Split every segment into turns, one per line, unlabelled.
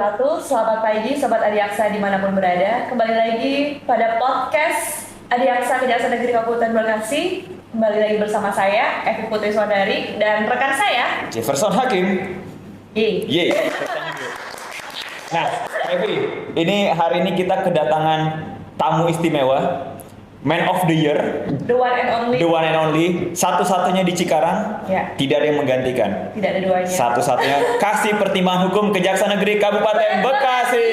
wabarakatuh. Selamat pagi Sobat Adiaksa dimanapun berada. Kembali lagi pada podcast Adiaksa Kejaksaan Negeri Kabupaten Bekasi. Kembali lagi bersama saya, Evi Putri Swadari, dan rekan saya
Jefferson Hakim.
Yeay.
Nah, Evi, ini hari ini kita kedatangan tamu istimewa, Man of the Year,
The one and only,
satu-satunya di Cikarang,
Ya.
tidak ada yang menggantikan.
Tidak ada duanya.
Satu-satunya Kasih Pertimbangan Hukum Kejaksaan Negeri Kabupaten Bekasi.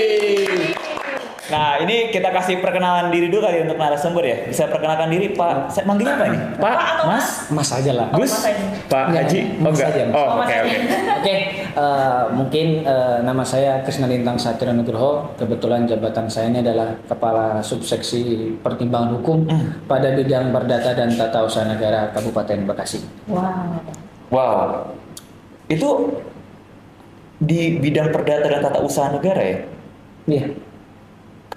Nah, ini kita kasih perkenalan diri dulu kali untuk narasumber ya. Bisa perkenalkan diri, Pak. Saya manggilnya apa ini?
Pak atau Mas?
Mas aja lah.
Gus?
Mas aja.
Pak
Enggak,
Haji? Oh,
Mas
enggak.
aja, Mas.
Oh,
Mas
oke.
aja.
Oke, mungkin nama saya Krisna Lintang Satrio Nugroho. Kebetulan jabatan saya ini adalah Kepala Subseksi Pertimbangan Hukum pada bidang Perdata dan Tata Usaha Negara Kabupaten Bekasi.
Wow.
Itu di bidang perdata dan tata usaha negara ya?
Iya.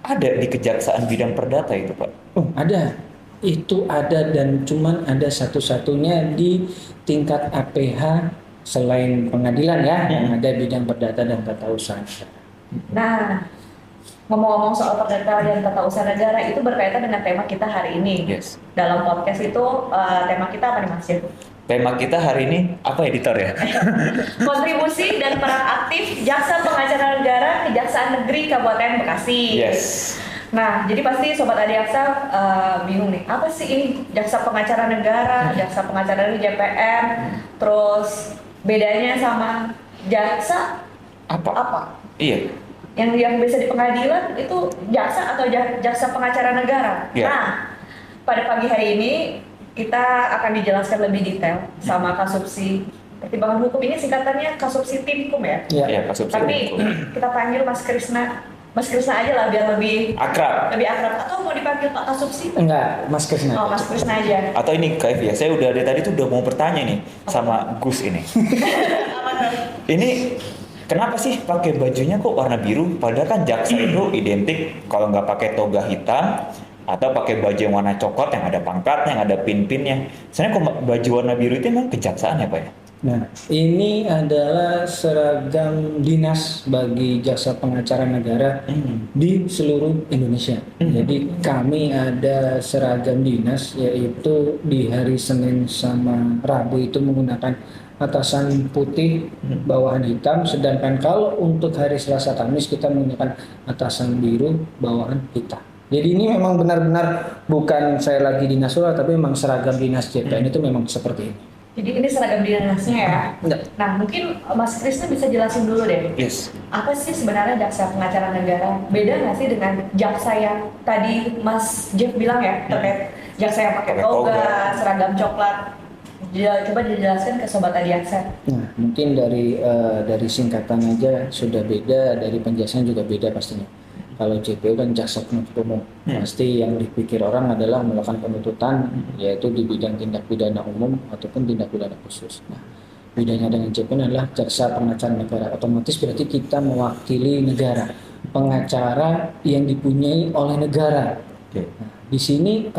Ada di kejaksaan bidang perdata itu, Pak?
Oh, ada. Itu ada dan cuman ada satu-satunya di tingkat APH selain pengadilan ya, yang ada bidang Perdata dan Tata Usaha Negara.
Nah, ngomong-ngomong soal perdata dan tata usaha negara itu berkaitan dengan tema kita hari ini.
Yes.
Dalam podcast itu tema kita apa nih Mas Jeff?
Tema kita hari ini apa editor ya?
Kontribusi dan peran aktif Jaksa Pengacara Negara Kejaksaan Negeri Kabupaten Bekasi.
Yes.
Nah, jadi pasti Sobat Adiaksa bingung nih, apa sih ini Jaksa Pengacara Negara, Jaksa Pengacara Negeri JPN, terus bedanya sama jaksa apa?
Iya.
Yang bisa di pengadilan itu jaksa atau jaksa pengacara negara.
Iya.
Nah, pada pagi hari ini kita akan dijelaskan lebih detail sama Kasubsi Pertimbangan Hukum, ini singkatannya Kasubsi Timkum ya.
Iya, Pak Subsi.
Tapi kita panggil Mas Krisna aja lah biar lebih
Akrab.
akrab. Atau mau dipanggil Pak Kasubsi?
Enggak, Mas Krisna.
Oh, Mas Krisna aja.
Atau ini Kak Evi ya, saya udah dari tadi tuh udah mau bertanya nih sama Gus ini. Ini kenapa sih pakai bajunya kok warna biru? Padahal kan jaksa itu identik kalau nggak pakai toga hitam atau pakai baju yang warna coklat yang ada pangkatnya, yang ada pin-pinnya. Sebenarnya kok baju warna biru itu emang kejaksaan ya Pak ya?
Nah, ini adalah seragam dinas bagi Jaksa Pengacara Negara di seluruh Indonesia. Jadi kami ada seragam dinas, yaitu di hari Senin sama Rabu itu menggunakan atasan putih, bawahan hitam, sedangkan kalau untuk hari Selasa Kamis kita menggunakan atasan biru, bawahan hitam. Jadi ini memang benar-benar bukan saya lagi dinas luar, tapi memang seragam dinas JPN itu memang seperti ini.
Jadi ini seragam dinasnya ya.
Enggak.
Nah, mungkin Mas Krisna bisa jelasin dulu deh.
Yes.
Apa sih sebenarnya jaksa pengacara negara? Beda nggak sih dengan jaksa yang tadi Mas Jeff bilang ya, terkait jaksa yang pakai toga, seragam coklat? Coba dijelaskan ke Sobat Adiaksa.
Nah, mungkin dari singkatan aja sudah beda, dari penjelasan juga beda pastinya. Kalau JPU kan jaksa penuntut umum, pasti yang dipikir orang adalah melakukan penuntutan, yaitu di bidang tindak pidana umum ataupun tindak pidana khusus. Nah, bedanya dengan JPN adalah jaksa pengacara negara. Otomatis berarti kita mewakili negara, pengacara yang dipunyai oleh negara.
Oke.
Nah, di sini,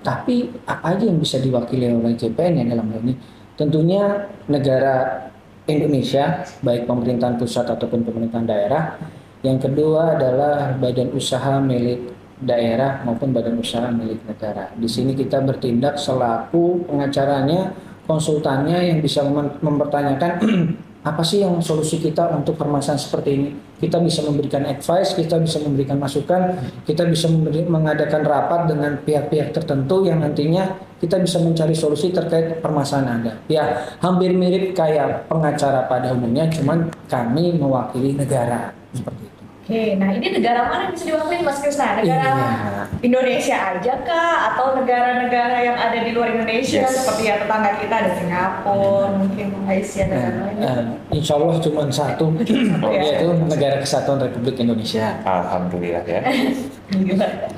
tapi apa aja yang bisa diwakili oleh JPN ya dalam hal ini? Tentunya negara Indonesia, baik pemerintahan pusat ataupun pemerintahan daerah. Yang kedua adalah badan usaha milik daerah maupun badan usaha milik negara. Di sini kita bertindak selaku pengacaranya, konsultannya yang bisa mempertanyakan apa sih yang solusi kita untuk permasalahan seperti ini. Kita bisa memberikan advice, kita bisa memberikan masukan, kita bisa mengadakan rapat dengan pihak-pihak tertentu yang nantinya kita bisa mencari solusi terkait permasalahan Anda. Ya, hampir mirip kayak pengacara pada umumnya, cuman kami mewakili negara seperti itu.
Oke, nah ini negara mana yang bisa diwakili Mas Krisna? Negara Indonesia aja kah? Atau negara-negara yang ada di luar Indonesia seperti ya tetangga kita ada Singapura, mungkin Malaysia dan lain-lain?
Insya Allah cuma satu, yaitu Negara Kesatuan Republik Indonesia.
Alhamdulillah ya.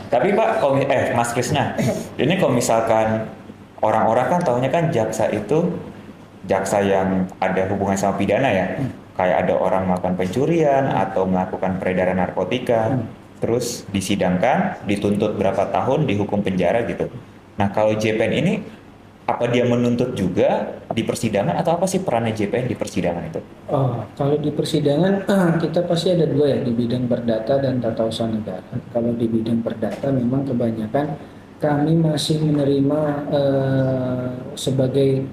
Tapi Pak, Mas Krisna, ini kalau misalkan orang-orang kan taunya kan jaksa itu jaksa yang ada hubungan sama pidana ya. Kayak ada orang melakukan pencurian atau melakukan peredaran narkotika, terus disidangkan, dituntut berapa tahun, dihukum penjara gitu. Nah kalau JPN ini apa dia menuntut juga di persidangan atau apa sih perannya JPN di persidangan itu?
Oh, kalau di persidangan kita pasti ada dua ya, di bidang perdata dan tata usaha negara. Kalau di bidang perdata memang kebanyakan kami masih menerima sebagai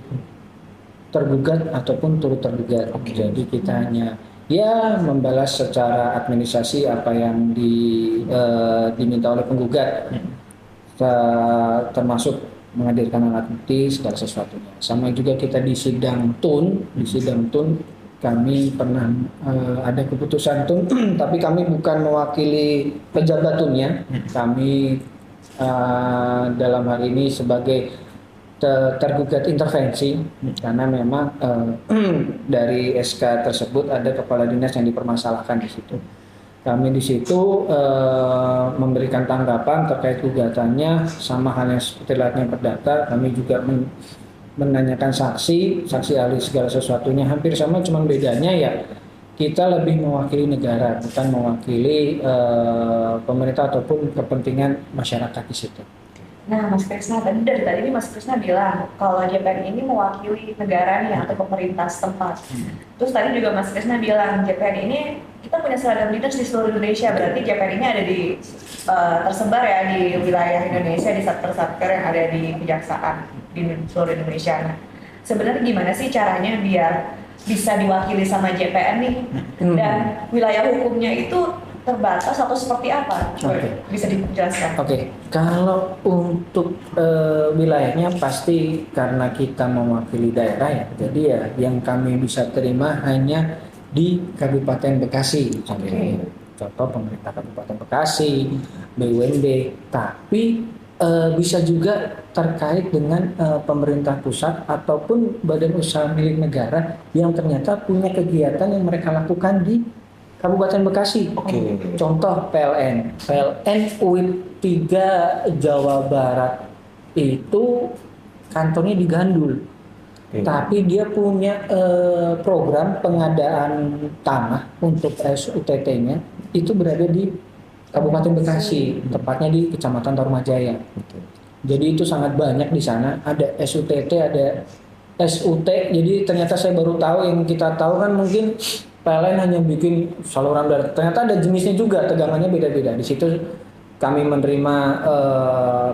tergugat ataupun turut tergugat.
Oke.
Jadi kita hanya ya membalas secara administrasi apa yang diminta oleh penggugat, termasuk menghadirkan alat bukti segala sesuatunya. Sama juga kita di sidang tun kami pernah ada keputusan tun tapi kami bukan mewakili pejabat tunnya. Kami dalam hal ini sebagai tergugat intervensi karena memang dari SK tersebut ada kepala dinas yang dipermasalahkan di situ. Kami di situ memberikan tanggapan terkait gugatannya, sama halnya seperti layaknya perdata. Kami juga menanyakan saksi ahli segala sesuatunya hampir sama, cuman bedanya ya kita lebih mewakili negara, bukan mewakili pemerintah ataupun kepentingan masyarakat di situ.
Nah, Mas Krisna, dari tadi Mas Krisna bilang kalau JPN ini mewakili negara nih atau pemerintah setempat. Terus tadi juga Mas Krisna bilang JPN ini kita punya seragam dinas di seluruh Indonesia, berarti JPN ini ada di tersebar ya di wilayah Indonesia, di satker-satker yang ada di kejaksaan di seluruh Indonesia. Nah, sebenarnya gimana sih caranya biar bisa diwakili sama JPN nih dan wilayah hukumnya itu terbatas atau seperti apa? Coba bisa dijelaskan.
Oke, kalau untuk wilayahnya pasti karena kita mewakili daerah ya, jadi ya yang kami bisa terima hanya di Kabupaten Bekasi. Contoh pemerintah Kabupaten Bekasi, BUMD, tapi bisa juga terkait dengan pemerintah pusat ataupun badan usaha milik negara yang ternyata punya kegiatan yang mereka lakukan di Kabupaten Bekasi. Contoh PLN UIN 3 Jawa Barat itu kantornya di Gandul. Tapi dia punya program pengadaan tanah untuk SUTT-nya itu berada di Kabupaten Bekasi, tepatnya di Kecamatan Tarumajaya. Jadi itu sangat banyak di sana. Ada SUTT, ada SUT. Jadi ternyata saya baru tahu, yang kita tahu kan mungkin PLN hanya bikin saluran darat. Ternyata ada jenisnya juga, tegangannya beda-beda. Di situ kami menerima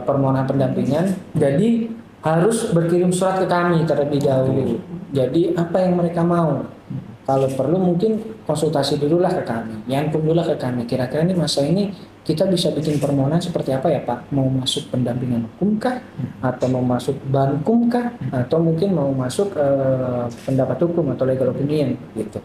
permohonan pendampingan. Jadi harus berkirim surat ke kami terlebih dahulu. Jadi apa yang mereka mau? Kalau perlu mungkin konsultasi dulu lah ke kami. Nyangkut dulu lah ke kami. Kira-kira ini masa ini kita bisa bikin permohonan seperti apa ya Pak? Mau masuk pendampingan hukum kah? Atau mau masuk bankum kah? Atau mungkin mau masuk pendapat hukum atau legal opinion gitu.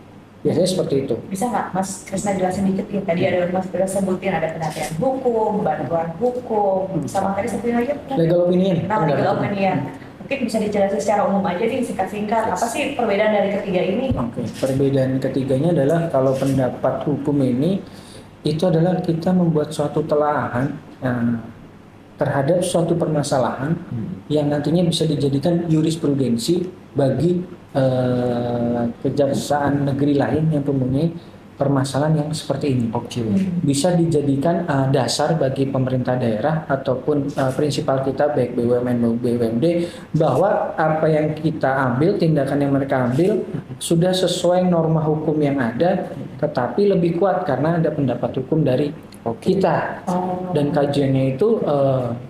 Biasanya seperti itu.
Bisa nggak Mas Krisna jelasin dikit ya? Tadi ada Mas Krisna sebutin ada pendampingan hukum, bantuan hukum, sama tadi sebutin lagi
legal opinion.
Nah, legal opinion. Mungkin bisa dijelasin secara umum aja nih, singkat-singkat. Apa sih perbedaan dari ketiga ini?
Oke, perbedaan ketiganya adalah kalau pendapat hukum ini itu adalah kita membuat suatu telaahan terhadap suatu permasalahan yang nantinya bisa dijadikan jurisprudensi bagi kejaksaan negeri lain yang mempunyai permasalahan yang seperti ini. Bisa dijadikan dasar bagi pemerintah daerah ataupun prinsipal kita baik BUMN maupun BUMD bahwa apa yang kita ambil, tindakan yang mereka ambil sudah sesuai norma hukum yang ada, tetapi lebih kuat karena ada pendapat hukum dari kita. Dan kajiannya itu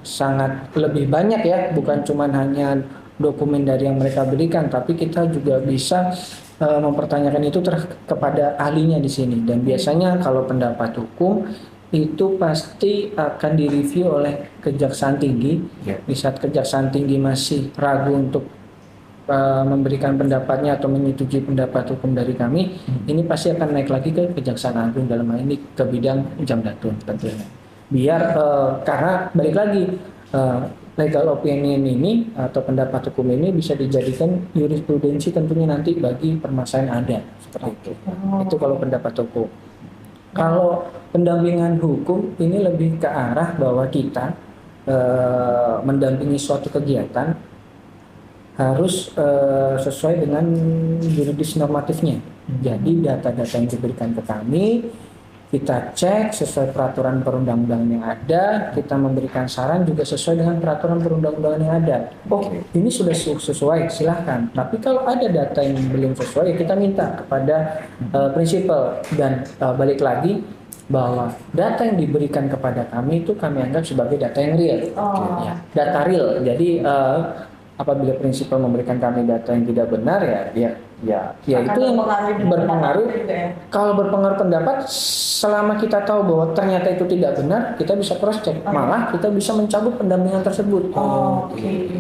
sangat lebih banyak ya, bukan cuma hanya dokumen dari yang mereka berikan, tapi kita juga bisa mempertanyakan itu kepada ahlinya di sini. Dan biasanya kalau pendapat hukum itu pasti akan direview oleh Kejaksaan Tinggi. Di saat Kejaksaan Tinggi masih ragu untuk memberikan pendapatnya atau menyetujui pendapat hukum dari kami, ini pasti akan naik lagi ke Kejaksaan Agung, dalam hal ini ke bidang Jamdatun tentunya. Biar karena balik lagi legal opinion ini atau pendapat hukum ini bisa dijadikan jurisprudensi tentunya nanti bagi permasalahan ada seperti itu. Itu kalau pendapat hukum. Kalau pendampingan hukum ini lebih ke arah bahwa kita mendampingi suatu kegiatan harus sesuai dengan juridis normatifnya. Jadi data-data yang diberikan ke kami kita cek sesuai peraturan perundang-undangan yang ada, kita memberikan saran juga sesuai dengan peraturan perundang-undangan yang ada. Oh, ini sudah sesuai, silahkan. Tapi kalau ada data yang belum sesuai, ya kita minta kepada prinsipal. Dan balik lagi, bahwa data yang diberikan kepada kami itu kami anggap sebagai data yang real.
Oh.
Ya, data real. Jadi apabila prinsipal memberikan kami data yang tidak benar, ya itu yang berpengaruh. Kalau berpengaruh pendapat, selama kita tahu bahwa ternyata itu tidak benar, kita bisa cross check. Malah kita bisa mencabut pendampingan tersebut.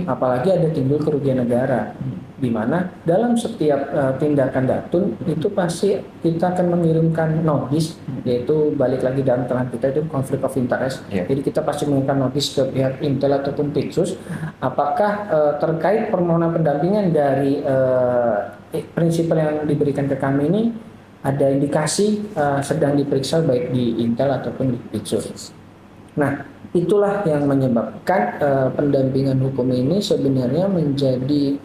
Apalagi ada timbul kerugian negara, di mana dalam setiap tindakan datun itu pasti kita akan mengirimkan notis, yaitu balik lagi dalam terang kita itu konflik of interest. Jadi kita pasti mengirimkan notis ke pihak Intel ataupun Pitsus, apakah terkait permohonan pendampingan dari prinsipal yang diberikan ke kami ini ada indikasi sedang diperiksa baik di Intel ataupun di Pitsus. Nah, itulah yang menyebabkan pendampingan hukum ini sebenarnya menjadi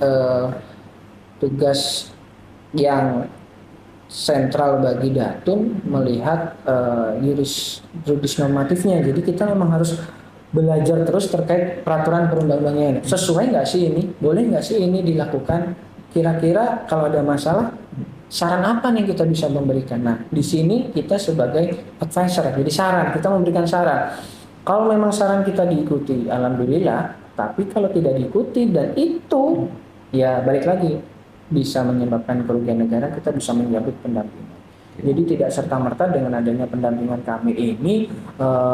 tugas yang sentral bagi Datun melihat juris normatifnya. Jadi kita memang harus belajar terus terkait peraturan perundang-undangannya. Sesuai nggak sih ini? Boleh nggak sih ini dilakukan? Kira-kira kalau ada masalah, saran apa nih kita bisa memberikan? Nah, di sini kita sebagai advisor, jadi saran, kita memberikan saran. Kalau memang saran kita diikuti, alhamdulillah. Tapi kalau tidak diikuti dan itu, ya balik lagi, bisa menyebabkan kerugian negara, kita bisa menyambut pendampingan. Jadi tidak serta-merta dengan adanya pendampingan kami ini,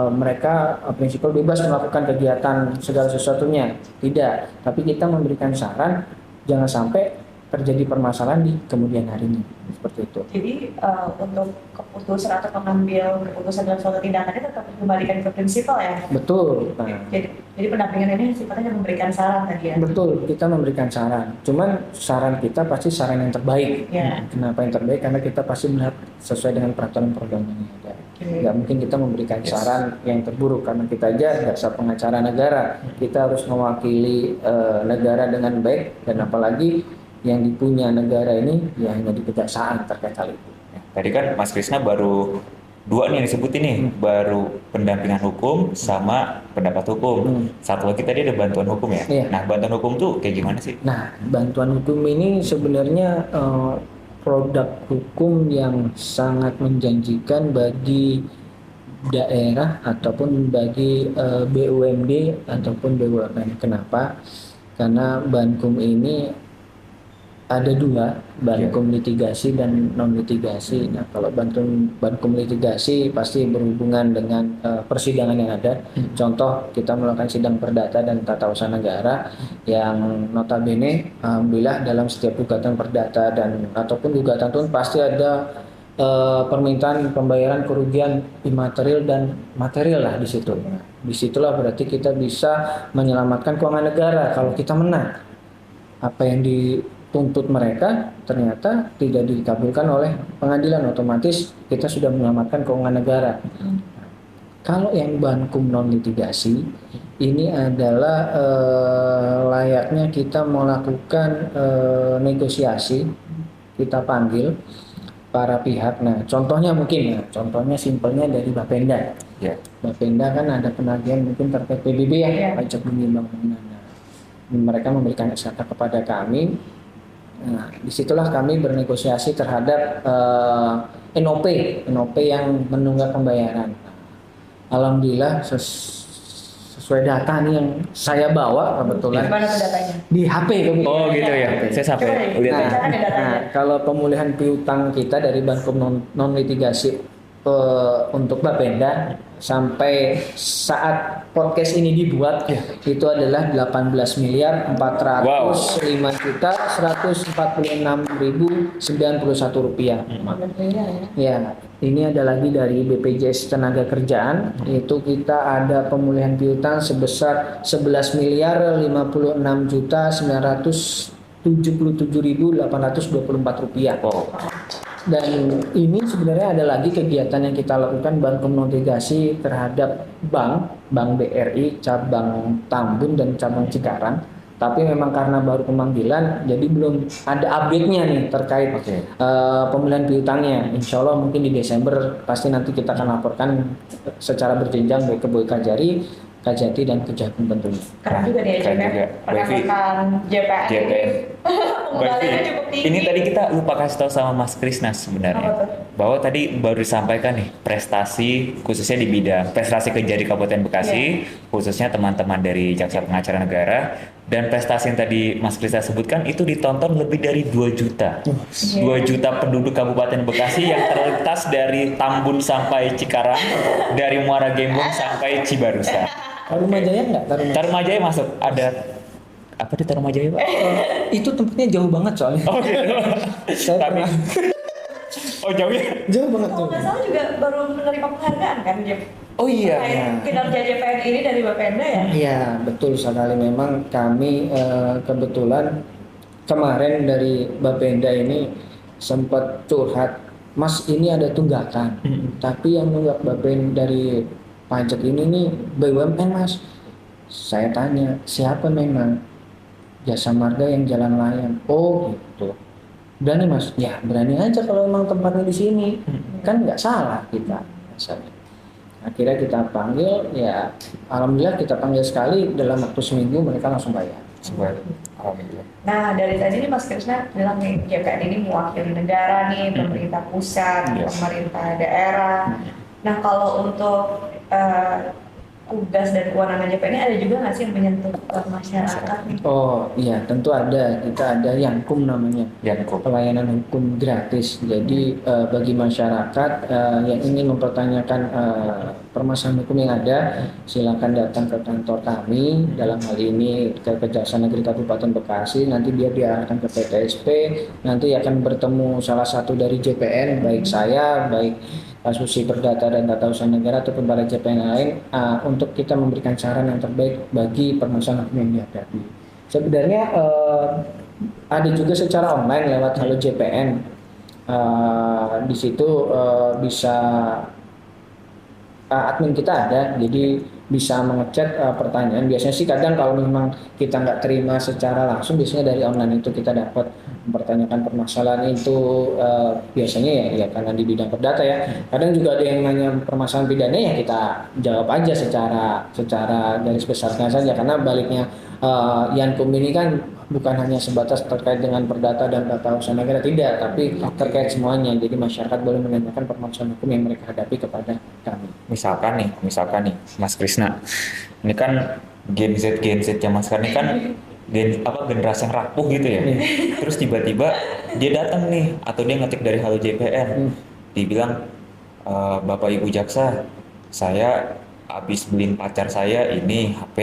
mereka prinsipal bebas melakukan kegiatan segala sesuatunya. Tidak, tapi kita memberikan saran, jangan sampai terjadi permasalahan di kemudian harinya, seperti itu.
Jadi untuk keputusan atau pengambil keputusan dalam suatu tindakan itu tetap dikembalikan ke prinsipal ya?
Betul. Nah,
jadi pendampingan ini sifatnya memberikan saran tadi ya?
Betul, kita memberikan saran. Cuman saran kita pasti saran yang terbaik. Kenapa yang terbaik? Karena kita pasti melihat sesuai dengan peraturan perundang-undangan yang ada. Nggak mungkin kita memberikan saran yang terburuk, karena kita aja jasa pengacara negara. Kita harus mewakili negara dengan baik, dan apalagi yang dipunya negara ini ya hanya di kejaksaan terkait hal itu.
Tadi kan Mas Krisna baru dua nih yang disebutin nih, baru pendampingan hukum sama pendapat hukum. Satu lagi tadi ada bantuan hukum ya. Nah, bantuan hukum tuh kayak gimana sih?
Nah, bantuan hukum ini sebenarnya produk hukum yang sangat menjanjikan bagi daerah ataupun bagi BUMD ataupun BUMN. Kenapa? Karena Bankum ini ada dua, Bankum litigasi dan non litigasi. Nah, kalau Bankum litigasi pasti berhubungan dengan persidangan yang ada. Contoh, kita melakukan sidang perdata dan tata usaha negara yang notabene alhamdulillah dalam setiap gugatan perdata dan ataupun gugatan pun pasti ada permintaan pembayaran kerugian imaterial dan material lah di situ. Disitulah berarti kita bisa menyelamatkan keuangan negara kalau kita menang. Apa yang dituntut mereka ternyata tidak dikabulkan oleh pengadilan, otomatis kita sudah menyelamatkan keuangan negara. Kalau yang Bankum non litigasi ini adalah layaknya kita melakukan negosiasi, kita panggil para pihak. Nah, contohnya mungkin, contohnya simpelnya dari Bapenda. Bapenda kan ada penagihan mungkin terkait PBB ya, pajak bumi bangunan. Mereka memberikan SK kepada kami. Nah, disitulah kami bernegosiasi terhadap NOP yang menunggak pembayaran. Alhamdulillah sesuai data nih yang saya bawa kebetulan.
Gimana datanya?
Di HP.
Oh gitu ya. Saya sampai lihat.
Nah, kalau pemulihan piutang kita dari Bankum non litigasi untuk Bapenda sampai saat podcast ini dibuat itu adalah 18.400.146.091 rupiah. Ya, ini ada lagi dari BPJS Tenaga Kerjaan, itu kita ada pemulihan piutang sebesar 11.056.977.824 rupiah. Dan ini sebenarnya ada lagi kegiatan yang kita lakukan Bankum non litigasi terhadap bank BRI cabang Tambun dan cabang Cikarang. Tapi memang karena baru pemanggilan, jadi belum ada update-nya nih terkait
Oke.
pemulihan piutangnya. Insya Allah mungkin di Desember pasti nanti kita akan laporkan secara berjenjang baik ke Boy Kajari, Kajati dan Kejagung tentunya.
Keren juga dia
Keren
JPN.
juga.
Rekan-rekan JPN.
JPN.
Pengembaliannya cukup tinggi.
Ini tadi kita lupa kasih tahu sama Mas Krisna
Apa
sebenarnya.
tuh?
Bahwa tadi baru disampaikan nih prestasi khususnya di bidang prestasi kerja di Kabupaten Bekasi, khususnya teman-teman dari Jaksa Pengacara Negara, dan prestasi yang tadi Mas Krisna sebutkan itu ditonton lebih dari 2 juta. 2 juta penduduk Kabupaten Bekasi yang terlintas dari Tambun sampai Cikarang, dari Muara Gembong sampai Cibarusa.
Tarumajaya nggak?
Tarumajaya masuk. Ada apa di Tarumajaya, Pak?
Itu tempatnya jauh banget soalnya.
Oh gitu.
Saya
Tapi
pernah.
oh jauh ya?
Jauh banget
Kalau
tuh.
nggak salah juga baru menerima penghargaan kan, Jep?
Oh iya.
Terkait kinerja JPN ini dari Bapenda ya?
Iya, betul sekali. Memang kami kebetulan kemarin dari Bapenda ini sempat curhat, Mas ini ada tunggakan, tapi yang nunggak Bapenda dari pajak ini nih BUMN Mas. Saya tanya, siapa memang? Jasa Marga yang Jalan Layang. Oh gitu. Berani Mas? Ya berani aja kalau memang tempatnya di sini. Kan nggak salah kita. Misalnya. Akhirnya kita panggil, ya alhamdulillah kita panggil sekali, dalam waktu seminggu mereka langsung bayar.
Alhamdulillah.
Nah, dari tadi nih Mas Krisna bilang nih, JPN ini mewakili negara nih, pemerintah pusat,
Yes.
pemerintah daerah. Nah, kalau untuk tugas dan kewenangan JPN ini ada juga nggak sih yang menyentuh ke masyarakat nih?
Oh iya, tentu ada. Kita ada Yankum namanya,
Yanko.
pelayanan hukum gratis. Jadi bagi masyarakat yang ingin mempertanyakan permasalahan hukum yang ada, silakan datang ke kantor kami. Dalam hal ini ke Kejaksaan Negeri Kabupaten Bekasi. Nanti dia diarahkan ke PTSP. Nanti akan bertemu salah satu dari JPN, baik saya, baik Asusi Perdata dan Tata Usaha Negara ataupun para JPN lain, untuk kita memberikan saran yang terbaik bagi permasalahan hukum yang dihadapi. Sebenarnya ada juga secara online lewat Halo JPN. Di situ bisa admin kita ada, jadi bisa mengecek pertanyaan. Biasanya sih kadang kalau memang kita nggak terima secara langsung, biasanya dari online itu kita dapat mempertanyakan permasalahan itu. Biasanya ya karena di bidang perdata ya. Kadang juga ada yang nanya permasalahan pidana, ya kita jawab aja secara garis besarnya saja, karena baliknya Yankum ini kan bukan hanya sebatas terkait dengan perdata dan tata usaha negara, tidak, tapi terkait semuanya. Jadi masyarakat boleh menanyakan permasalahan hukum yang mereka hadapi kepada kami.
Misalkan nih Mas Krisna, ini kan Gen Z zaman sekarang ini kan generasi yang rapuh gitu ya. Terus tiba-tiba dia datang nih, atau dia ngetik dari Halo JPN, dibilang Bapak Ibu Jaksa, saya habis beliin pacar saya ini HP,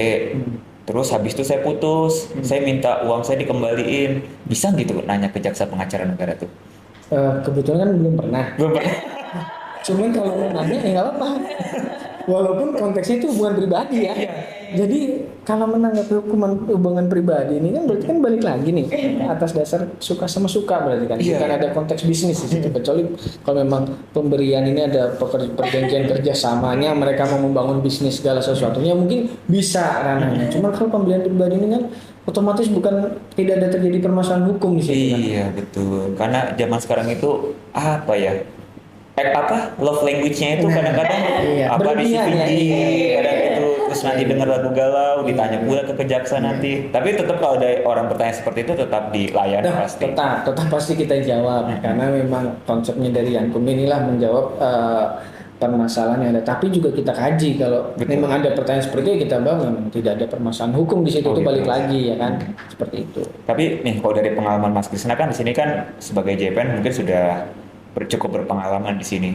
terus habis itu saya putus, saya minta uang saya dikembaliin, bisa gitu nanya ke Jaksa Pengacara Negara tuh?
Kebetulan kan belum pernah.
Belum pernah.
Cuman kalau mau nanya ya nggak apa-apa. Walaupun konteksnya itu hubungan pribadi ya. Jadi kalau menanggapi hubungan pribadi ini kan berarti kan balik lagi nih atas dasar suka sama suka, berarti kan bukan ada konteks bisnis di situ. Kecuali kalau memang pemberian ini ada perjanjian kerjasamanya, mereka mau membangun bisnis segala sesuatunya, mungkin bisa ranahnya. Cuma kalau pemberian pribadi ini kan otomatis bukan tidak ada terjadi permasalahan hukum di situ kan.
Iya betul, karena zaman sekarang itu apa ya? Love language-nya itu kadang-kadang
iya,
apa di
berlebihan ya.
CVG, kadang itu terus nanti dengar lagu galau, ditanya pula ke kejaksaan nanti. Tapi tetap kalau ada orang bertanya seperti itu tetap dilayani pasti.
Tetap pasti kita jawab, karena memang konsepnya dari Yankum inilah menjawab permasalahan yang ada. Tapi juga kita kaji kalau memang ada pertanyaan seperti itu, kita bahwa memang tidak ada permasalahan hukum di situ, itu balik lagi ya kan, seperti itu.
Tapi nih kalau dari pengalaman Mas Krisna kan di sini kan sebagai JPN mungkin sudah cukup berpengalaman di sini.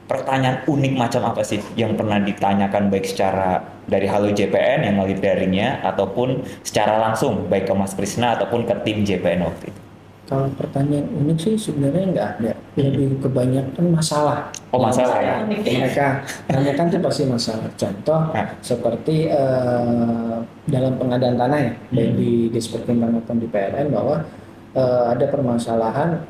Pertanyaan unik macam apa sih yang pernah ditanyakan baik secara dari Halo JPN yang melalui daringnya ataupun secara langsung baik ke Mas Krisna ataupun ke tim JPN waktu itu?
Kalau pertanyaan unik sih sebenarnya nggak ada, lebih kebanyakan masalah.
Oh masalah ya?
Mereka tanyakan tuh pasti masalah. Contoh seperti dalam pengadaan tanah ya, baik di Dispertimbangan maupun di PLN, bahwa ada permasalahan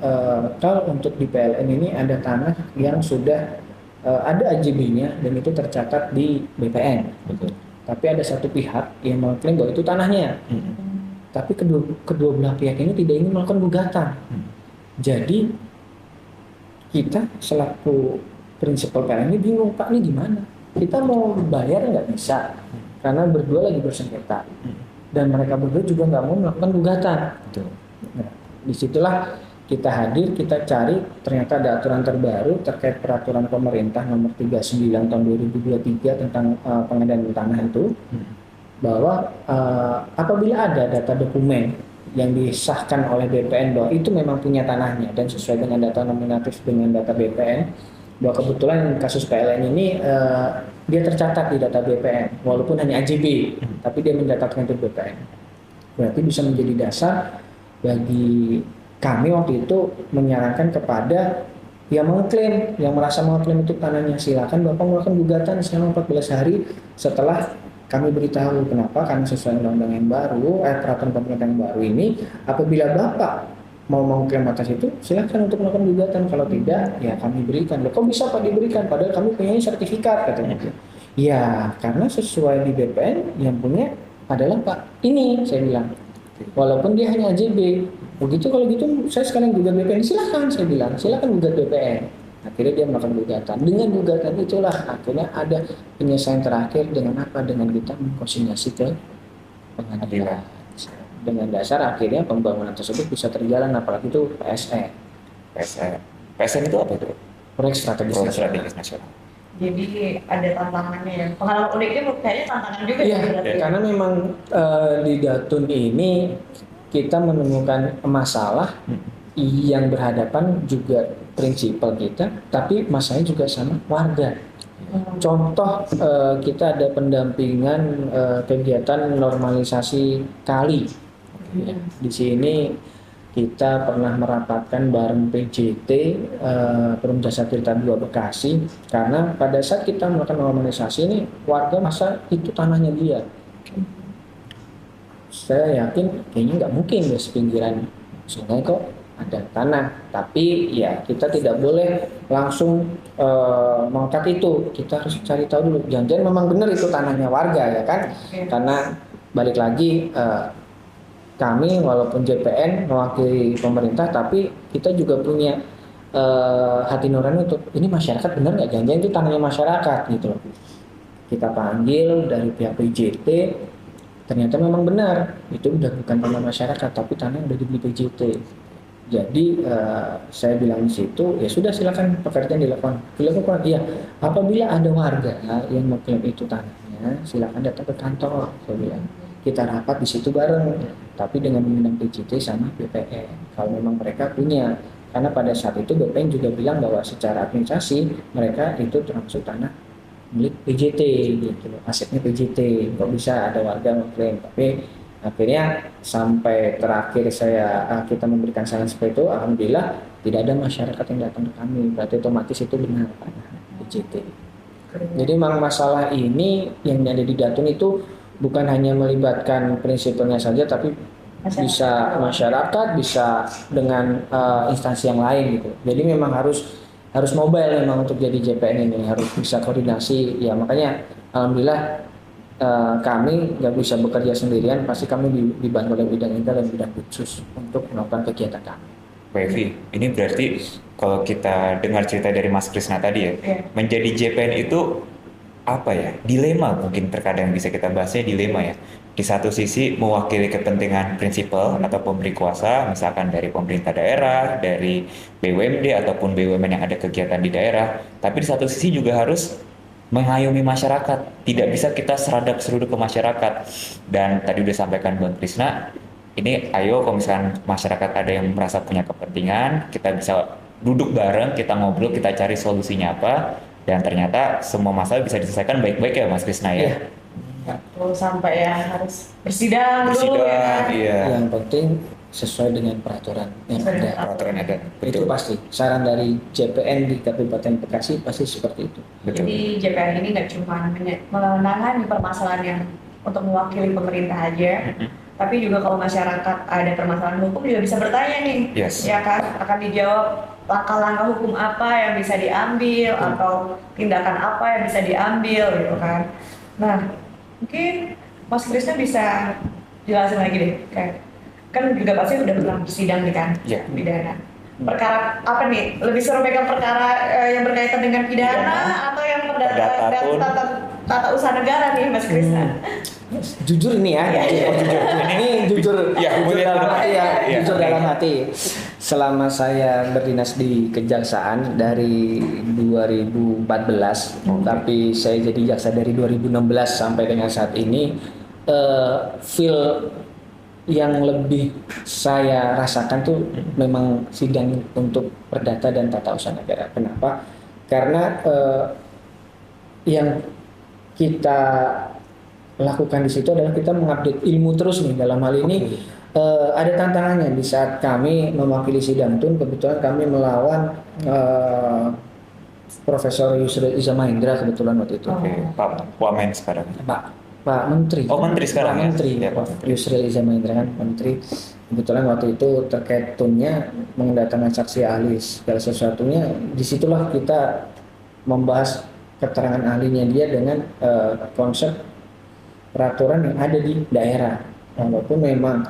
kalau untuk di PLN ini ada tanah yang sudah ada AJB-nya dan itu tercatat di BPN.
Betul.
Tapi ada satu pihak yang mengklaim bahwa itu tanahnya. tapi kedua belah pihak ini tidak ingin melakukan gugatan. Jadi kita selaku prinsipal PLN ini bingung, Pak, ini gimana? Kita mau bayar nggak bisa, karena berdua lagi bersengketa, dan mereka berdua juga nggak mau melakukan gugatan.
Betul.
Nah, disitulah kita hadir, kita cari, ternyata ada aturan terbaru terkait peraturan pemerintah nomor 39 tahun 2023 tentang pengadaan tanah itu, bahwa apabila ada data dokumen yang disahkan oleh BPN bahwa itu memang punya tanahnya dan sesuai dengan data nominatif dengan data BPN, bahwa kebetulan kasus PLN ini dia tercatat di data BPN walaupun hanya AJB, tapi dia mencatatkan itu BPN, berarti bisa menjadi dasar bagi kami waktu itu menyarankan kepada yang mengklaim, yang merasa mengklaim itu tanahnya, silakan Bapak melakukan gugatan selama 14 hari setelah kami beritahu. Kenapa? Karena sesuai undang-undang yang baru, peraturan pemerintah yang baru ini, apabila Bapak mau mengklaim atas itu, silakan untuk melakukan gugatan. Kalau tidak, ya kami berikan. Loh, kok bisa Pak diberikan? Padahal kami punya sertifikat, katanya. Ya, karena sesuai di BPN yang punya adalah Pak ini, saya bilang. Walaupun dia hanya AJB. Begitu, kalau gitu saya sekalian gugat BPN, silakan, saya bilang, silakan gugat BPN. Akhirnya dia melakukan gugatan. Dengan gugatan itulah akhirnya ada penyelesaian terakhir dengan apa? Dengan kita mengkonsinyasi ke pengadilan. Dengan dasar akhirnya pembangunan tersebut bisa terjalan, apalagi itu PSN.
PSN itu apa itu?
Proyek strategis
nasional.
Jadi ada tantangannya ya. Pengalaman uniknya kayaknya tantangan juga
Iya,
berarti.
karena memang di Datun ini kita menemukan masalah yang berhadapan juga prinsipal kita, tapi masalahnya juga sama warga. Contoh, kita ada pendampingan kegiatan normalisasi kali. Ya, di sini kita pernah merapatkan bareng PJT Perum Jasa Tirta II Bekasi, karena pada saat kita melakukan normalisasi ini warga masa itu tanahnya dia. Saya yakin kayaknya nggak mungkin ya sepinggiran sungai kok ada tanah, tapi ya kita tidak boleh langsung mengangkat itu. Kita harus cari tahu dulu, jangan-jangan memang benar itu tanahnya warga, ya kan? Karena balik lagi, kami walaupun JPN mewakili pemerintah, tapi kita juga punya hati nurani untuk ini masyarakat benar nggak, jangan-jangan itu tanahnya masyarakat gitu loh. Kita panggil dari pihak PJT, ternyata memang benar itu udah bukan tanah masyarakat, tapi tanah udah dibeli PJT. Jadi saya bilang di situ, ya sudah silakan pekerjaan dilakukan. Iya, apabila ada warga yang mengklaim itu tanahnya, silakan datang ke kantor. Saya bilang kita rapat di situ bareng, tapi dengan mengundang PJT sama BPN. Kalau memang mereka punya, karena pada saat itu BPN juga bilang bahwa secara administrasi mereka itu termasuk tanah milik PJT, gitu, asetnya PJT. Kok bisa ada warga mengklaim? Tapi akhirnya sampai terakhir kita memberikan saran seperti itu, alhamdulillah tidak ada masyarakat yang datang ke kami, berarti otomatis itu benar tanah PJT. Jadi memang masalah ini yang ada di Datun itu bukan hanya melibatkan prinsipalnya saja, tapi bisa masyarakat, bisa dengan instansi yang lain gitu. Jadi memang harus mobile memang untuk jadi JPN ini, harus bisa koordinasi. Ya makanya alhamdulillah kami nggak bisa bekerja sendirian, pasti kami dibantu oleh bidang intel dan bidang khusus untuk melakukan kegiatan kami.
Pak Evi, ini berarti kalau kita dengar cerita dari Mas Krisna tadi ya, menjadi JPN itu apa ya, dilema mungkin terkadang bisa kita bahasnya dilema ya. Di satu sisi mewakili kepentingan prinsipal atau pemberi kuasa, misalkan dari pemerintah daerah, dari BUMD ataupun BUMN yang ada kegiatan di daerah, tapi di satu sisi juga harus mengayomi masyarakat, tidak bisa kita seruduk ke masyarakat. Dan tadi udah sampaikan Bang Krisna, ini ayo kalau misalkan masyarakat ada yang merasa punya kepentingan, kita bisa duduk bareng, kita ngobrol, kita cari solusinya apa, dan ternyata semua masalah bisa diselesaikan baik-baik ya Mas Krisna ya.
Terus sampai yang harus bersidang dulu ya.
Iya.
Yang penting sesuai dengan peraturan yang ada.
Peraturan ada.
Itu pasti. Saran dari JPN di Kabupaten Bekasi pasti seperti itu.
Betul.
Jadi JPN ini nggak cuma menangani permasalahan yang untuk mewakili pemerintah aja, tapi juga kalau masyarakat ada permasalahan hukum juga bisa bertanya nih, ya kan, akan dijawab langkah-langkah hukum apa yang bisa diambil atau tindakan apa yang bisa diambil gitu kan. Nah, mungkin Mas Krisna bisa jelasin lagi deh, kayak kan juga pasti udah pernah sidang nih kan,
Iya.
pidana. Perkara apa nih? Lebih seru pegang perkara yang berkaitan dengan pidana
Pidana.
atau yang
Perdata pun.
tata usaha negara nih, Mas Krisna?
Jujur ini ya, ini jujur,
Ya,
jujur
boleh,
dalam
boleh.
hati ya,
Iya.
jujur dalam hati. Selama saya berdinas di kejaksaan dari 2014, tapi saya jadi jaksa dari 2016 sampai dengan saat ini, feel yang lebih saya rasakan tuh memang sidang untuk perdata dan tata usaha negara. Kenapa? Karena yang kita lakukan di situ adalah kita mengupdate ilmu terus nih. Dalam hal ini ada tantangannya di saat kami mewakili sidang tun, kebetulan kami melawan Profesor Yusril Iza Mahendra kebetulan waktu itu.
Oke, Pak Wamen sekarang.
Pak Menteri.
Oh, Menteri sekarang
Pak
ya?
Menteri.
Ya, Pak
Pak
Menteri.
Yusril Iza Mahendra kan Menteri. Kebetulan waktu itu terkait tunnya mendatangkan saksi ahli segala sesuatunya. Disitulah kita membahas keterangan ahlinya dia dengan konsep peraturan yang ada di daerah. Walaupun memang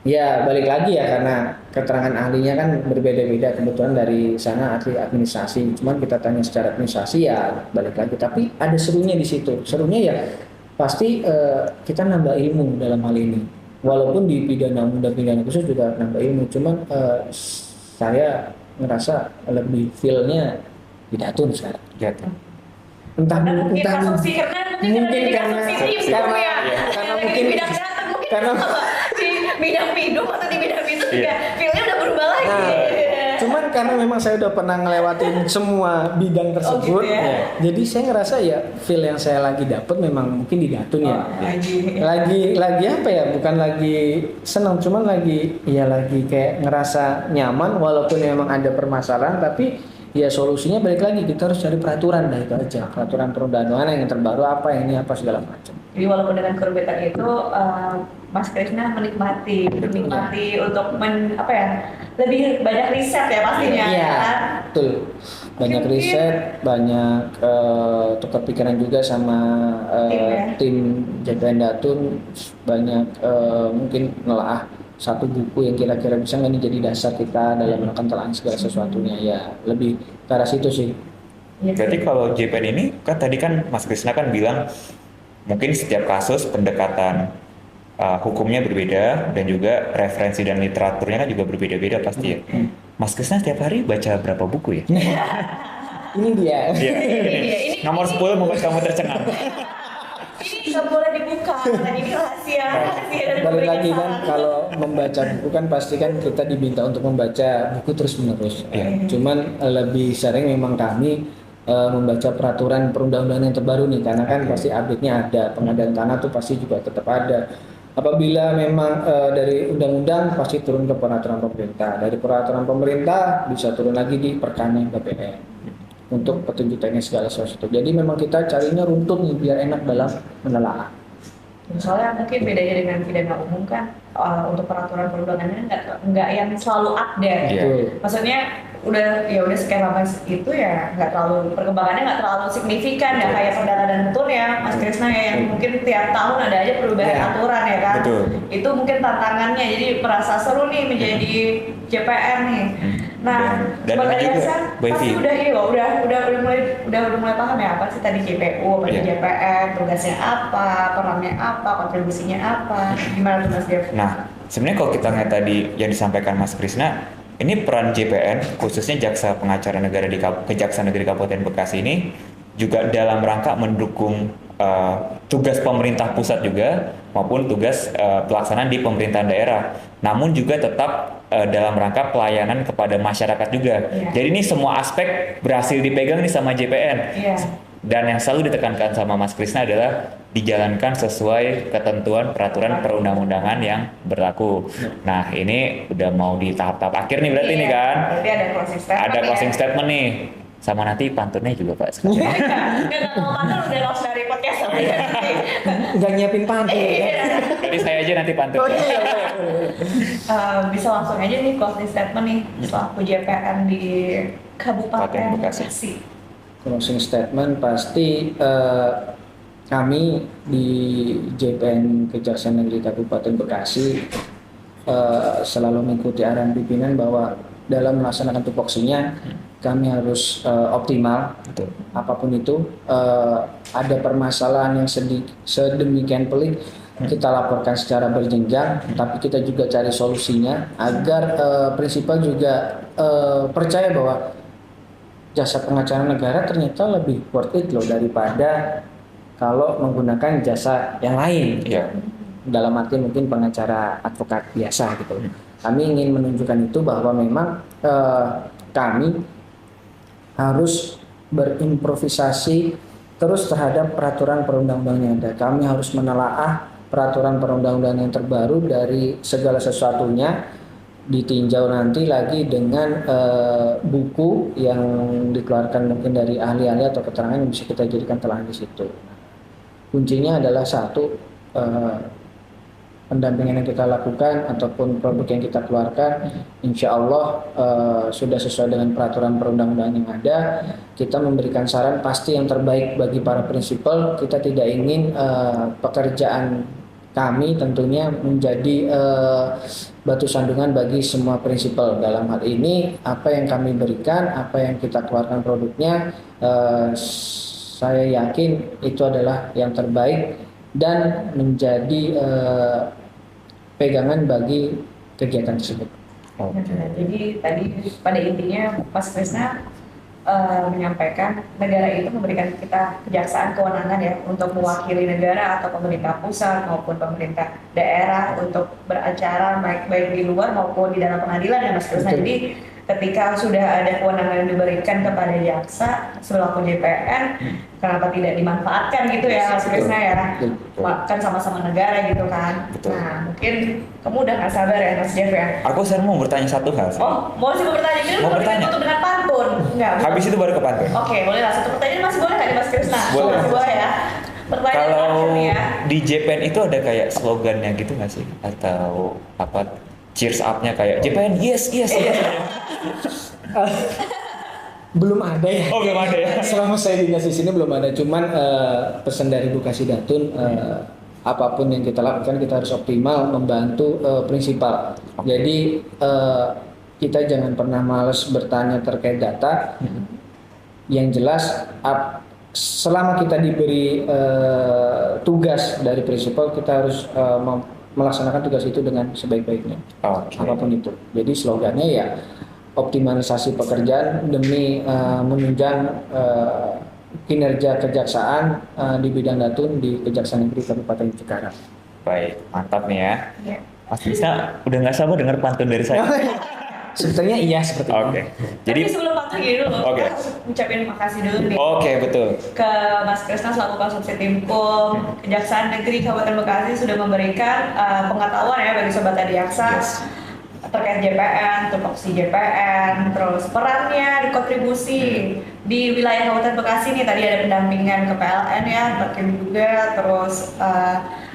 ya balik lagi ya karena keterangan ahlinya kan berbeda-beda, kebetulan dari sana ahli administrasi, cuman kita tanya secara administrasi ya balik lagi, tapi ada serunya di situ. Serunya ya pasti kita nambah ilmu dalam hal ini, walaupun di pidana undang pidana khusus juga nambah ilmu, cuman saya ngerasa lebih feel-nya di Datun sekarang.
Gitu.
Entah
Karena mungkin
entah
asumsi karena mungkin
mungkin
karena
karena-
asumsi tim
karena-
ya.
karena
Yang
mungkin-
di bidang data mungkin
karena-
di bidang pidum atau di bidang itu
Iya.
juga feel-nya udah berubah lagi.
Nah, cuman karena memang saya udah pernah ngelewatin semua bidang tersebut,
gitu ya.
ya, jadi saya ngerasa ya feel yang saya lagi dapet memang mungkin di Datun ya. Lagi apa ya? Bukan lagi senang, cuman lagi kayak ngerasa nyaman walaupun memang ada permasalahan, tapi ya solusinya balik lagi kita harus cari peraturan, dah itu aja. Peraturan perundang-undangan yang terbaru apa ini apa segala macam.
Jadi walaupun dengan kerumitan itu, Mas Krisna menikmati untuk apa ya, lebih banyak riset ya pastinya.
Iya,
Kan?
betul. Banyak
Mungkin-
riset, banyak tukar pikiran juga sama
Tim ya.
tim JPN Datun, banyak mungkin nelaah satu buku yang kira-kira bisa nggak nih jadi dasar kita dalam melakukan telaan segala sesuatunya, ya lebih ke arah situ sih.
Iya.
Berarti kalau JPN ini kan tadi kan Mas Krisna kan bilang mungkin setiap kasus pendekatan hukumnya berbeda dan juga referensi dan literaturnya kan juga berbeda-beda pasti ya. Mas Krisna setiap hari baca berapa buku ya?
Ini dia.
Iya.
Ini-
Nomor 10 membuat kamu tercengang.
Ini nggak boleh dibuka, karena ini rahasia dari
Balik lagi kan
pemeriksaan.
kalau membaca buku kan pasti kan kita diminta untuk membaca buku terus menerus.
Iya.
Cuman lebih sering memang kami membaca peraturan perundang-undangan yang terbaru nih, karena kan pasti update-nya ada, pengadaan tanah tuh pasti juga tetap ada. Apabila memang dari undang-undang pasti turun ke peraturan pemerintah, dari peraturan pemerintah bisa turun lagi di perkanan BPN untuk petunjuk teknis segala sesuatu. Jadi memang kita carinya runtut nih biar enak dalam menelaah.
Soalnya mungkin bedanya dengan pidana umum kan, untuk peraturan perundangannya nggak yang selalu update.
Iya.
Betul.
Maksudnya udah sekian lama itu ya nggak terlalu, perkembangannya nggak terlalu signifikan, nggak kayak perdata dan tutur ya Mas Krisna ya, yang mungkin tiap tahun ada aja perubahan
Ya.
aturan ya kan.
Betul.
Itu mungkin tantangannya, jadi merasa seru nih menjadi JPR nih. Nah,
Dan
sebagai
juga,
jaksa
Mbak
pasti
Evi.
udah mulai paham ya apa sih tadi JPU, apa sih
Iya.
JPR, tugasnya apa, perannya apa, kontribusinya apa, gimana tuh Mas Dev?
Nah, sebenarnya kalau kita lihat tadi yang disampaikan Mas Krisna, ini peran JPN, khususnya Jaksa Pengacara Negara di Kejaksaan Negeri Kabupaten Bekasi ini juga dalam rangka mendukung tugas pemerintah pusat juga maupun tugas pelaksanaan di pemerintahan daerah. Namun juga tetap dalam rangka pelayanan kepada masyarakat juga.
Iya.
Jadi ini semua aspek berhasil dipegang nih sama JPN.
Iya.
Dan yang selalu ditekankan sama Mas Krisna adalah dijalankan sesuai ketentuan peraturan perundang-undangan yang berlaku. Nah, ini udah mau di tahap-tahap akhir nih berarti nih kan.
Berarti ada closing statement.
Ada
ya.
closing statement nih. Sama nanti pantunnya juga Pak. sekalian.
Nggak mau pantun udah lost dari podcast sama ya.
Nggak nyiapin pantun ya.
Iya.
Jadi saya aja nanti pantunnya.
Bisa langsung aja nih closing statement nih selaku JPN di Kabupaten
Kabupaten Bekasi.
Bekasi.
Closing statement pasti kami di JPN Kejaksaan Negeri Kabupaten Bekasi selalu mengikuti arahan pimpinan bahwa dalam melaksanakan tupoksinya kami harus optimal.
Betul.
Apapun itu, ada permasalahan yang sedemikian pelik, kita laporkan secara berjenjang, tapi kita juga cari solusinya agar prinsipal juga percaya bahwa jasa pengacara negara ternyata lebih worth it loh daripada kalau menggunakan jasa yang lain.
Iya.
Dalam arti mungkin pengacara advokat biasa gitu. Kami ingin menunjukkan itu bahwa memang kami harus berimprovisasi terus terhadap peraturan perundang-undangan yang ada. Kami harus menelaah peraturan perundang-undangan yang terbaru dari segala sesuatunya, ditinjau nanti lagi dengan buku yang dikeluarkan mungkin dari ahli-ahli atau keterangan yang bisa kita jadikan telaah di situ. Kuncinya adalah satu, pendampingan yang kita lakukan ataupun produk yang kita keluarkan insya Allah sudah sesuai dengan peraturan perundang-undangan yang ada. Kita memberikan saran pasti yang terbaik bagi para prinsipal. Kita tidak ingin pekerjaan kami tentunya menjadi batu sandungan bagi semua prinsipal. Dalam hal ini apa yang kami berikan, apa yang kita keluarkan produknya, saya yakin itu adalah yang terbaik dan menjadi pegangan bagi kegiatan tersebut.
Oke.
Nah, jadi tadi pada intinya Mas Krisna menyampaikan negara itu memberikan kita kejaksaan kewenangan ya untuk mewakili negara atau pemerintah pusat maupun pemerintah daerah untuk beracara baik di luar maupun di dalam pengadilan ya Mas Krisna.
Betul.
Jadi ketika sudah ada kewenangan yang diberikan kepada jaksa selaku JPN, kenapa tidak dimanfaatkan gitu ya Mas Krisna ya?
Betul.
Kan sama-sama negara gitu kan.
Betul.
Nah mungkin kamu udah nggak sabar ya Mas Jeff ya?
Aku sekarang mau bertanya satu hal.
Oh, mau bertanya gitu?
Mau bertanya.
Tutup dengan pantun? Enggak.
Habis itu baru ke pantun.
Oke, boleh lah. Satu pertanyaan masih boleh nggak nih Mas Krisna?
Boleh.
Masih boleh ya. Pertanyaan
Kalau
terakhir nih ya.
di JPN itu ada kayak slogannya gitu nggak sih? Atau apa cheers up-nya kayak JPN yes yes yes.
Belum ada ya.
Oh belum ada ya.
Selama saya dinas di sini belum ada. Cuman pesan dari Bu Kasidatun, apapun yang kita lakukan kita harus optimal membantu prinsipal. Jadi kita jangan pernah malas bertanya terkait data. Yang jelas selama kita diberi tugas dari prinsipal, kita harus melaksanakan tugas itu dengan sebaik-baiknya.
Oke.
Apapun itu. Jadi slogannya ya optimalisasi pekerjaan demi menunjang kinerja kejaksaan di bidang datun di Kejaksaan Negeri Kabupaten Cikarang.
Baik, mantap nih ya.
Ya.
Mas Krisna udah nggak sabar dengar pantun dari saya.
Sebetulnya iya seperti itu.
Oke.
Jadi
Jadi
sebelum pantun gini dulu,
Oke.
kita harus ucapin makasih dulu nih
oke betul.
ke Mas Krisna selaku Konsulsi Timkum Kejaksaan Negeri Kabupaten Bekasi sudah memberikan pengetahuan ya bagi Sobat Adiaksa terkait JPN, tupoksi JPN, terus perannya, kontribusi di wilayah Kabupaten Bekasi nih tadi ada pendampingan ke PLN ya, Bakim juga, terus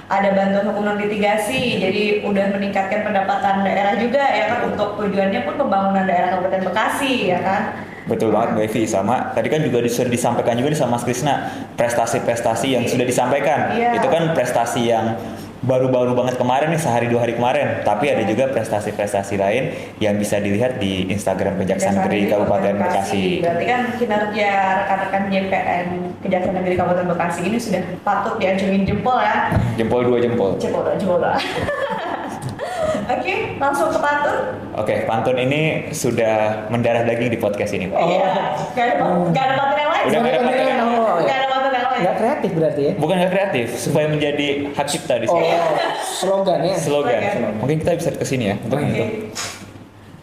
ada bantuan hukum non litigasi, jadi udah meningkatkan pendapatan daerah juga ya kan untuk tujuannya pun pembangunan daerah Kabupaten Bekasi ya kan.
Betul banget Mbak Evi, sama tadi kan juga disampaikan juga nih sama Mas Krisna prestasi-prestasi yang sudah disampaikan.
Iya.
Itu kan prestasi yang baru-baru banget kemarin nih, sehari 2 hari kemarin. Tapi ada juga prestasi-prestasi lain yang bisa dilihat di Instagram Kejaksaan Negeri Kabupaten Bekasi.
Berarti kan kinerja rekan-rekan JPN Kejaksaan Negeri Kabupaten Bekasi ini sudah patut diacungin jempol ya.
Jempol 2 jempol.
Jempol. Oke, langsung ke pantun.
Oke, pantun ini sudah mendarah daging di podcast ini. Pak.
Iya, nggak ada pantun yang lain.
Udah nggak ada pantun yang
lain.
Nggak ada pantun yang lain.
Nggak kreatif berarti ya?
Bukan nggak kreatif, supaya menjadi hak cipta di sini.
Slogannya.
Slogan.
Slogan.
Mungkin kita bisa ke sini ya untuk
Oke.
itu.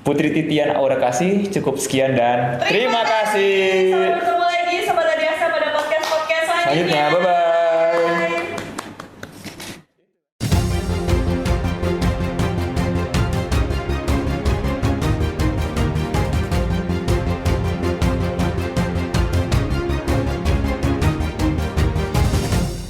Putri Titian Aura Kasih, cukup sekian dan terima kasih.
Sampai bertemu lagi Sobat Adiaksa pada podcast-podcast
Selanjutnya,
selanjutnya.
bye-bye.